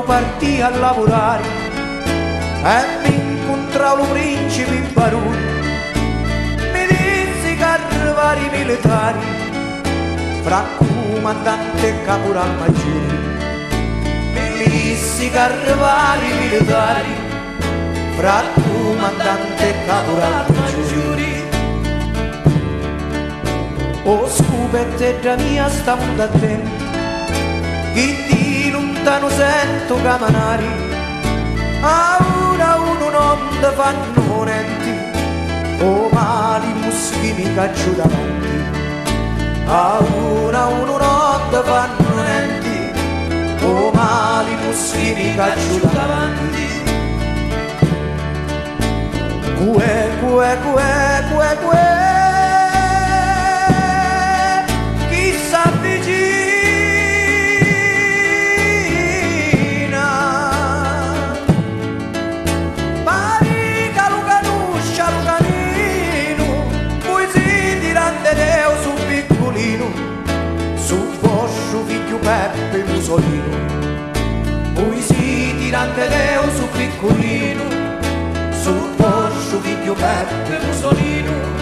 partì a lavorare e mi incontrò un principe in barone. Mi disse che arrivare i militari fra comandante e caporal maggiore. Mi disse che arrivare i militari fra comandante e caporal maggiore. O scoperte da mia stavano attenti, chi di lontano sento camanari, a uno non te fanno niente, o mali muschi mi caccio davanti, a uno non te fanno niente, o mali muschi mi caccio davanti. Cue, chi s'avvicina, parica lo canuscia lo canino, poi si tirante Deo su piccolino, su vostro figlio Peppe Musolino, poi si tirante Deo su piccolino, su vostro figlio Peppe Musolino.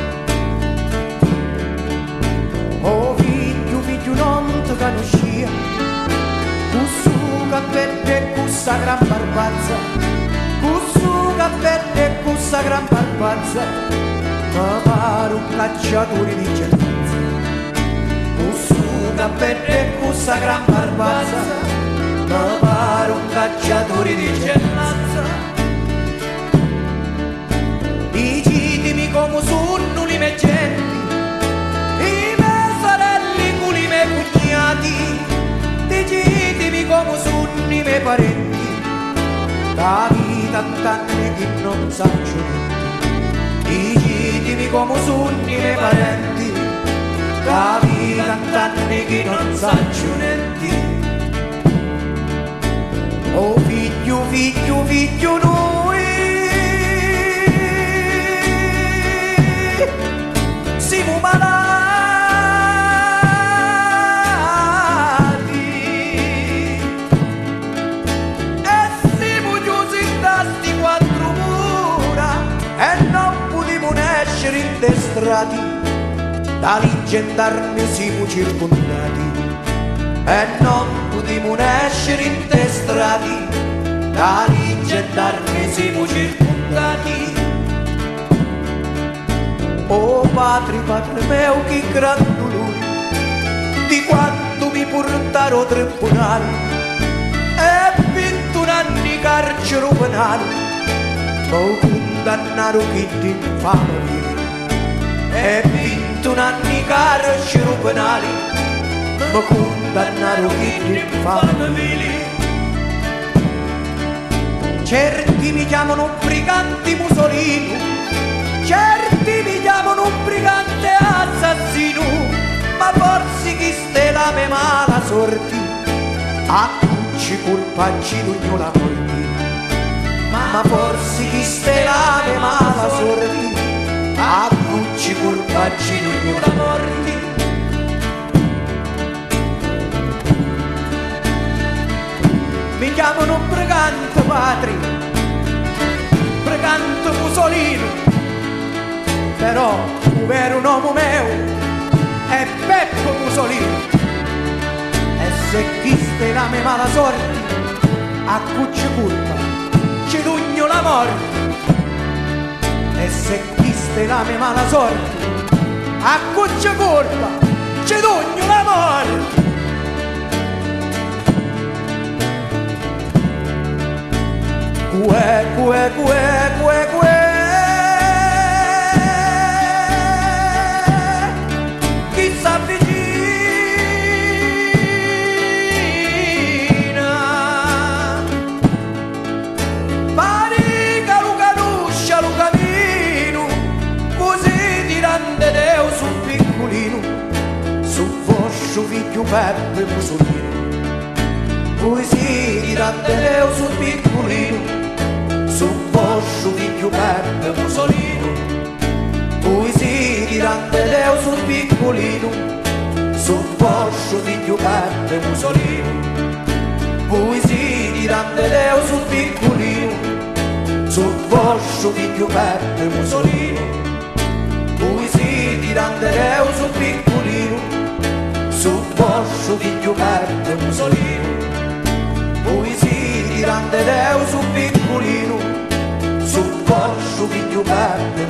Oh figlio non ti conoscia, questo cappello e questa gran barbazza, questo cappello e questa gran barbazza, mi pare un cacciatore di certezza, questo cappello e questa gran barbazza, mi pare un cacciatore di certezza. Dicitemi come sono le mie genti, dicitemi come sono i miei parenti, da vita tant'anni che non saccio niente. Dicitemi come sono i miei parenti, da vita tant'anni che non saccio niente. Oh figlio noi siamo malati, dai gendarmi siamo circondati e non potremo essere intestrati, dai gendarmi siamo circondati. Oh padre mio, che gran dolore, di quando mi portarono tribunali e 21 anni carcere penale, mi condannarono chi ti infame vivere. E 21 anni carcere penali, mi condannarono chi ti infame vili. Certi mi chiamano brigante Musolino, certi mi chiamano un brigante assassino, ma forse chi ste la mia mala sorte, a tutti colpacci d'ognuno la morte. Ma forse chi ste la mia mala sorte, a tutti colpacci d'ognuno la morte. Mi chiamano brigante padre, brigante Musolino, però un vero nome mio è Peppo Musolino. E se chiste la mia mala sorte, a cuccia colpa ci dugno la morte. E se chiste la mia mala sorte, a cuccia colpa ci dugno la morte. Chi s'avvicina, parica lo canuscia lo camino, così tirante Deo sul piccolino, su vostro figlio Peppe Musolino. Così tirante Deo sul piccolino, su vostro figlio Peppe Musolino. Poesia tirante Deo sul piccolino, su vostro figlio Peppe Musolino. Poesia tirante vostro figlio perde Mussolino, voi si tirante reo su piccolino, su vostro figlio perde Mussolino, voi si tirante reo su piccolino, su vostro figlio perde